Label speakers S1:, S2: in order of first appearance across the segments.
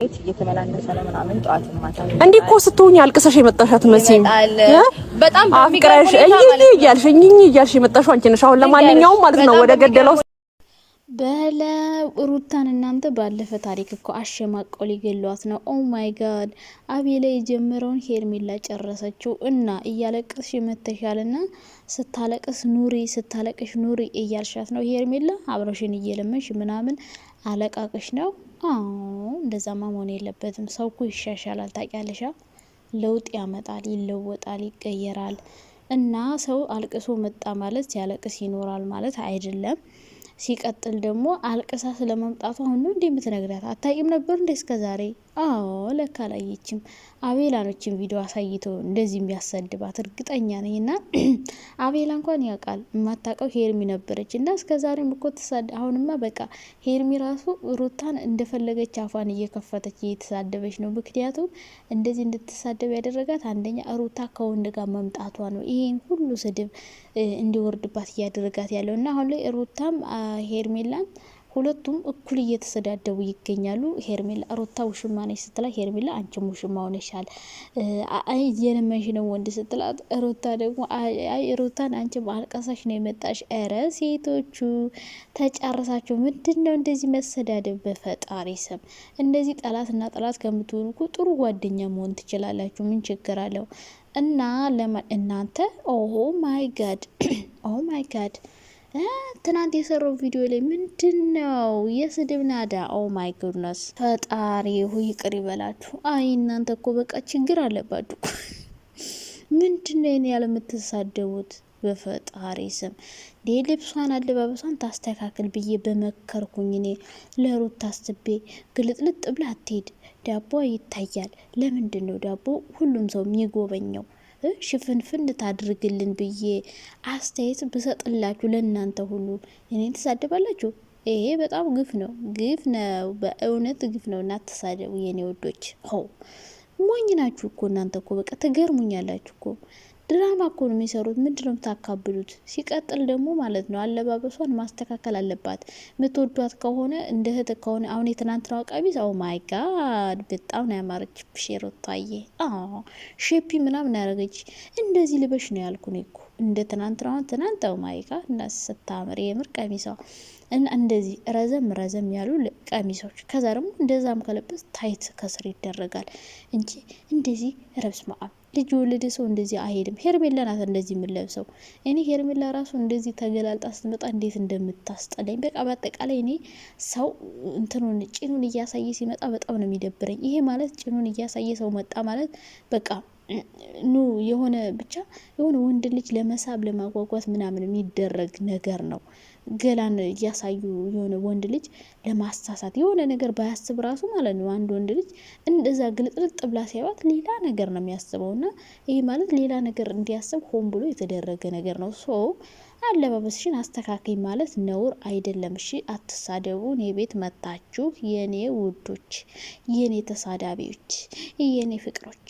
S1: እየተመላለሰ ነው ምናምን ጧት ማታ
S2: እንዴ እኮ ስትሆኝ አልቅሰሽ የመጣሻት መሲም
S1: በጣም
S2: አፍቅረሽ እያልሽ የመጣሽው አንቺ ነሽ። አሁን ለማንኛውም ማለት ነው ወደ ገደለው
S3: በለ ሩታን እናንተ ባለፈ ታሪክ እኮ አሸማቀው ሊገሏት ነው። ኦ ማይ ጋድ አቤላ የጀመረውን ሄርሜላ ጨረሰችው እና እያለቀስሽ መተሻልና ስታለቅስ ስታለቅሽ ኑሪ እያልሻት ነው ሄርሜላ አብረሽን እየለመሽ ምናምን አለቃቅሽ ነው። እንደዛማ መሆን የለበትም። ሰው እኮ ይሻሻላል ታውቂያለሽ። ለውጥ ያመጣል፣ ይለወጣል፣ ይቀየራል። እና ሰው አልቅሶ መጣ ማለት ሲያለቅስ ይኖራል ማለት አይደለም። ሲቀጥል ደግሞ አልቅሳ ስለመምጣቱ አሁን ነው እንዴ የምትነግራት? አታቂም ነበር እንዴ እስከዛሬ? ለካ አላየችም። አቤላ ነችን ቪዲዮ አሳይቶ እንደዚህ የሚያሰድባት እርግጠኛ ነኝ። እና አቤላ እንኳን ያውቃል፣ የማታውቀው ሄርሚ ነበረች እና እስከዛሬም እኮ አሁንማ በቃ ሄርሚ ራሱ ሩታን እንደፈለገች አፏን እየከፈተች እየተሳደበች ነው። ምክንያቱም እንደዚህ እንድትሳደብ ያደረጋት አንደኛ ሩታ ከወንድ ጋር መምጣቷ ነው። ይሄን ሁሉ ስድብ እንዲወርድባት እያደረጋት ያለው እና አሁን ላይ ሩታም ሄርሜላም ሁለቱም እኩል እየተሰዳደቡ ይገኛሉ። ሄርሜላ ሩታ ውሽማ ነች ስትላት ሄርሜላ አንቺም ውሽማ ሆነሻል፣ አይ የለመንሽ ነው ወንድ ስትላት ሩታ ደግሞ አይ ሩታን አንቺም አልቀሳሽ ነው የመጣሽ። ኧረ ሴቶቹ ተጫረሳችሁ። ምንድነው እንደዚህ መሰዳደብ? በፈጣሪ ስም እንደዚህ ጠላትና ጠላት ከምትሆኑ እኮ ጥሩ ጓደኛ መሆን ትችላላችሁ። ምን ችግር አለው? እና እናንተ ኦ ማይ ጋድ ኦ ማይ ጋድ ትናንት የሰራው ቪዲዮ ላይ ምንድነው የስድብ ናዳ? ኦ ማይ ጉድነስ ፈጣሪ ሆይ ይቅር ይበላችሁ። አይ እናንተ እኮ በቃ ችግር አለባችሁ። ምንድነው እኔ ያለ የምትሳደቡት? በፈጣሪ ስም ልብሷን አለባበሷን ታስተካክል ብዬ በመከርኩኝ እኔ ለሩት ታስቤ ግልጥልጥ ብላ አትሄድ። ዳቦ ይታያል። ለምንድን ነው ዳቦ ሁሉም ሰው የሚጎበኘው? ሽፍንፍን ታድርግልን ብዬ አስተያየት ብሰጥላችሁ ለእናንተ ሁሉ እኔን ትሳደባላችሁ። ይሄ በጣም ግፍ ነው፣ ግፍ ነው፣ በእውነት ግፍ ነው። እና ተሳደቡ የኔ ወዶች። ሞኝ ናችሁ እኮ እናንተ እኮ በቃ ትገርሙኛላችሁ እኮ። ድራማ እኮ ነው የሚሰሩት። ምንድነው የምታካብዱት? ሲቀጥል ደግሞ ማለት ነው አለባበሷን ማስተካከል አለባት። ምትወዷት ከሆነ እንደ እህት ከሆነ አሁን የትናንትናው ቀሚስ ኦ ማይ ጋድ በጣም ነው ያማረችብሽ ሩታዬ። ሼፒ ምናምን ያደረገች እንደዚህ ልበሽ ነው ያልኩኝ እኮ እንደ ትናንት ኦ ማይ ጋድ እና ስታምር የምር ቀሚሷ እና እንደዚህ ረዘም ያሉ ቀሚሶች ከዛ ደግሞ እንደዛም ከለበስ ታይት ከስር ይደረጋል እንጂ እንደዚህ ረብስ ማአም ልጅ ወለደ ሰው እንደዚህ አይሄድም። ሄርሜላ ናት እንደዚህ የምለብሰው። እኔ ሄርሜላ ራሱ እንደዚህ ተገላልጣ ስትመጣ እንዴት እንደምታስጠላኝ። በቃ በአጠቃላይ እኔ ሰው እንትኑን ጭኑን እያሳየ ሲመጣ በጣም ነው የሚደብረኝ። ይሄ ማለት ጭኑን እያሳየ ሰው መጣ ማለት በቃ የሆነ ብቻ የሆነ ወንድ ልጅ ለመሳብ ለማጓጓት ምናምን የሚደረግ ነገር ነው። ገላን እያሳዩ የሆነ ወንድ ልጅ ለማሳሳት የሆነ ነገር ባያስብ ራሱ ማለት ነው። አንድ ወንድ ልጅ እንደዛ ግልጥልጥ ብላ ሲያዩት ሌላ ነገር ነው የሚያስበውና ይሄ ማለት ሌላ ነገር እንዲያስብ ሆን ብሎ የተደረገ ነገር ነው። አለባበስሽን አስተካክይ ማለት ነውር አይደለም። እሺ አትሳደቡ። እኔ ቤት መጣችሁ የኔ ውዶች፣ የኔ ተሳዳቢዎች፣ የኔ ፍቅሮች፣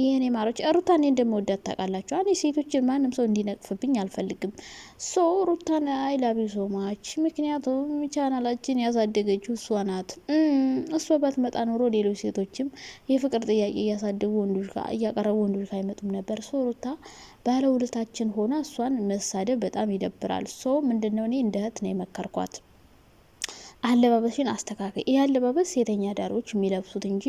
S3: የኔ ማሮች። ሩታን እንደምወዳት ታውቃላችሁ። እኔ ሴቶችን ማንም ሰው እንዲነቅፍብኝ አልፈልግም። ሩታን አይ ላቭ ዩ ሶ ማች። ምክንያቱም ቻናላችን ያሳደገችው እሷ ናት። እሷ ባትመጣ ኖሮ ሌሎች ሴቶችም የፍቅር ጥያቄ እያሳደጉ እያቀረቡ ወንዶች አይመጡም ነበር። ሩታ ባለውለታችን ሆና እሷን መሳደብ በጣም ይደብራል። ምንድነው እኔ እንደ እህት ነው የመከርኳት። አለባበስሽን አስተካከይ። ይህ አለባበስ ሴተኛ ዳሮች የሚለብሱት እንጂ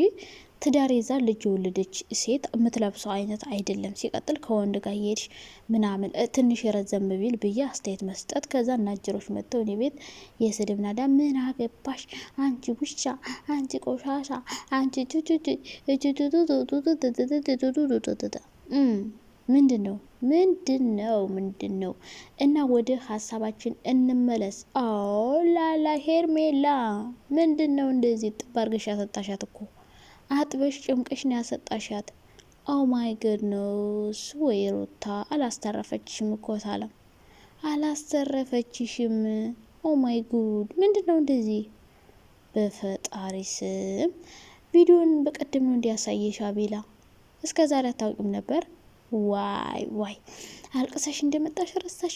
S3: ትዳር ይዛ ልጅ የወለደች ሴት የምትለብሰው አይነት አይደለም። ሲቀጥል ከወንድ ጋር ሄድሽ ምናምን ትንሽ የረዘም ቢል ብዬ አስተያየት መስጠት። ከዛ እናጀሮች መጥተው እኔ ቤት የስድብ ናዳ። ምን አገባሽ አንቺ ውሻ፣ አንቺ ቆሻሻ፣ አንቺ ምንድነው? እና ወደ ሀሳባችን እንመለስ። ላላ ሄርሜላ ምንድነው እንደዚህ ጥባርገሽ ያሰጣሻት እኮ አጥበሽ ጭምቀሽ ነው ያሰጣሻት። ኦ ማይ ጎድነስ ወይ ሩታ አላስተረፈችሽም እኮ ሳለም አላስተረፈችሽም። ኦ ማይ ጉድ ምንድነው እንደዚህ? በፈጣሪ ስም ቪዲዮን በቀደም ነው እንዲያሳየሽ አቤላ። እስከ ዛሬ አታውቂም ነበር ዋይ አልቅሰሽ እንደመጣሽ ረሳሽ፣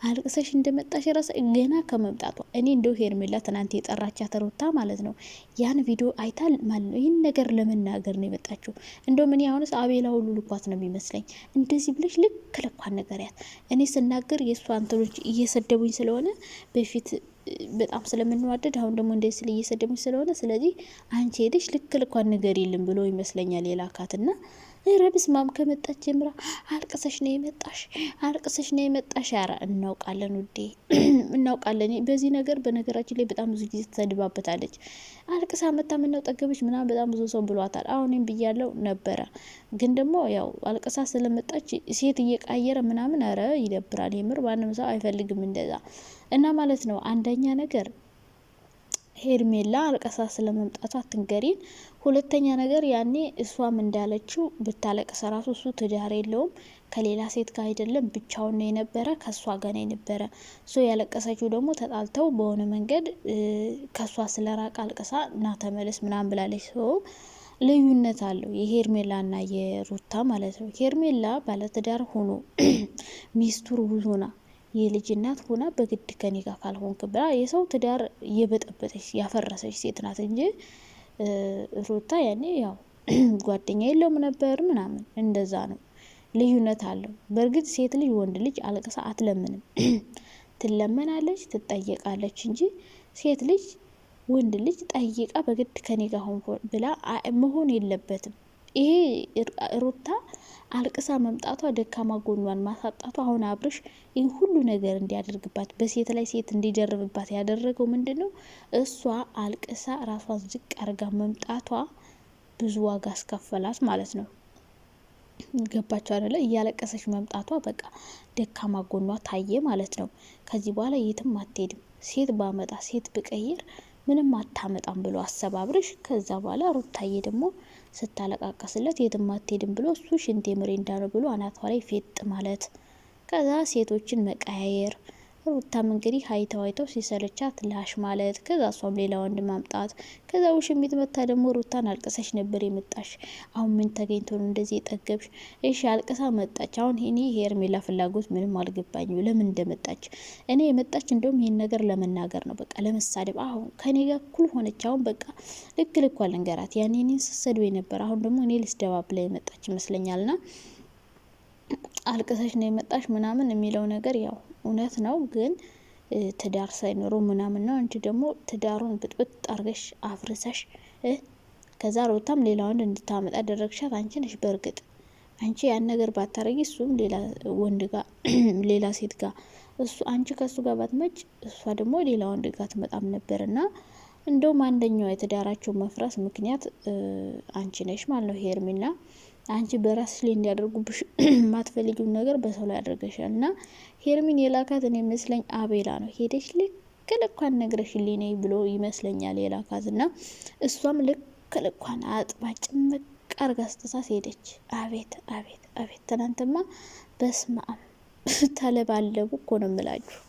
S3: አልቅሰሽ እንደመጣሽ ረሳ ገና ከመምጣቷ። እኔ እንደው ሄርሜላ ትናንት የጠራቻት ሩታ ማለት ነው ያን ቪዲዮ አይታል ማለት ነው ይህን ነገር ለመናገር ነው የመጣችው። እንደው ምን አሁንስ አቤላ ሁሉ ልኳት ነው የሚመስለኝ። እንደዚህ ብለሽ ልክ ልኳን ነገርያት። እኔ ስናገር የእሷ አንተሎች እየሰደቡኝ ስለሆነ በፊት በጣም ስለምንዋደድ አሁን ደግሞ እንደዚህ ስለ እየሰደቡኝ ስለሆነ ስለዚህ አንቺ ሄደሽ ልክ ልኳን ነገር የለም ብሎ ይመስለኛል የላካትና ረብስ ማም ከመጣች ጀምራ አልቅሰሽ ነው የመጣሽ፣ አልቅሰሽ ነው የመጣሽ። ያራ እናውቃለን ውዴ እናውቃለን። በዚህ ነገር በነገራችን ላይ በጣም ብዙ ጊዜ ተሰድባበታለች። አልቅሳ መጣ ምን ነው ጠገበች ምናምን በጣም ብዙ ሰው ብሏታል። አሁንም ብያለው ነበረ ግን ደግሞ ያው አልቅሳ ስለመጣች ሴት እየቃየረ ምናምን አረ ይደብራል። የምር ማንም ሰው አይፈልግም እንደዛ እና ማለት ነው። አንደኛ ነገር ሄርሜላ አልቀሳ ስለመምጣቷ አትንገሪን። ሁለተኛ ነገር ያኔ እሷም እንዳለችው ብታለቅስ ራሱ እሱ ትዳር የለውም ከሌላ ሴት ጋር አይደለም ብቻውን ነው የነበረ ከሷ ጋር ነው የነበረ። ሶ ያለቀሰችው ደግሞ ተጣልተው በሆነ መንገድ ከሷ ስለራቀ አልቀሳ እና ተመለስ ምናምን ብላለች። ሶ ልዩነት አለው የሄርሜላና የሩታ ማለት ነው። ሄርሜላ ባለትዳር ሆኖ ሚስቱ ሩዙና የልጅ እናት ሆና በግድ ከኔ ጋር ካልሆንክ ብላ የሰው ትዳር የበጠበጠች ያፈረሰች ሴት ናት እንጂ ሩታ ያኔ ያው ጓደኛ የለውም ነበር ምናምን እንደዛ ነው። ልዩነት አለው። በእርግጥ ሴት ልጅ ወንድ ልጅ አልቅሳ አትለምንም ትለመናለች ትጠየቃለች እንጂ ሴት ልጅ ወንድ ልጅ ጠይቃ በግድ ከኔ ጋር ሆን ብላ መሆን የለበትም። ይሄ ሩታ አልቅሳ መምጣቷ ደካማ ጎኗን ማሳጣቷ አሁን አብርሽ ይህ ሁሉ ነገር እንዲያደርግባት በሴት ላይ ሴት እንዲደርብባት ያደረገው ምንድነው? እሷ አልቅሳ ራሷን ዝቅ አርጋ መምጣቷ ብዙ ዋጋ አስከፈላት ማለት ነው። ገባችሁ አይደለ? እያለቀሰች መምጣቷ በቃ ደካማ ጎኗ ታየ ማለት ነው። ከዚህ በኋላ የትም አትሄድም። ሴት ባመጣ ሴት ብቀይር ምንም አታመጣም ብሎ አሰባብርሽ። ከዛ በኋላ ሩታዬ ደግሞ ስታለቃቀስለት የትም አትሄድም ብሎ እሱ ሽንቴ ምሬንዳ ነው ብሎ አናቷ ላይ ፌጥ ማለት። ከዛ ሴቶችን መቀያየር። ሩታም እንግዲህ ሀይተው ሲሰለቻት ላሽ ማለት። ከዛ እሷም ሌላ ወንድ ማምጣት። ከዛ ውሽሚት መታ ደግሞ ሩታን አልቅሰሽ ነበር የመጣሽ አሁን ምን ተገኝቶ ነው እንደዚህ የጠገብሽ? እሺ አልቅሳ መጣች። አሁን እኔ ሄርሜላ ፍላጎት ምንም አልገባኝም ለምን እንደመጣች። እኔ የመጣች እንደውም ይሄን ነገር ለመናገር ነው በቃ ለመሳደብ። አሁን ከኔ ጋር እኩል ሆነች። አሁን በቃ ልክ ልኳል ልንገራት። ያኔ እኔን ስሰድበኝ ነበር። አሁን ደግሞ እኔ ልስደባብላ የመጣች ይመስለኛልና አልቅሰሽ ነው የመጣሽ ምናምን የሚለው ነገር ያው እውነት ነው፣ ግን ትዳር ሳይኖረው ምናምን ነው። አንቺ ደግሞ ትዳሩን ብጥብጥ አርገሽ አፍርሰሽ ከዛ ሩታም ሌላ ወንድ እንድታመጣ ያደረግሻት አንቺ ነሽ። በእርግጥ አንቺ ያን ነገር ባታረጊ እሱም ሌላ ወንድ ጋር ሌላ ሴት ጋር እሱ አንቺ ከሱ ጋር ባትመጭ እሷ ደግሞ ሌላ ወንድ ጋር ትመጣም ነበርና እንደውም አንደኛው የትዳራቸው መፍረስ ምክንያት አንቺ ነሽ ማለት ነው ሄርሜላ። አንቺ በራስሽ ላይ እንዲያደርጉብሽ ማትፈልጊው ነገር በሰው ላይ ያደርገሻል። እና ሄርሚን የላካት እኔ መስለኝ አቤላ ነው። ሄደሽ ልክ ልኳን ነግረሽልኝ ነይ ብሎ ይመስለኛል የላካት። እና እሷም ልክ ልኳን አጥባ ጭምቅ አርጋ ስትሳስ ሄደች። አቤት አቤት አቤት! ትናንትማ በስመ አብ ተለባለቡ እኮ ነው የምላችሁ።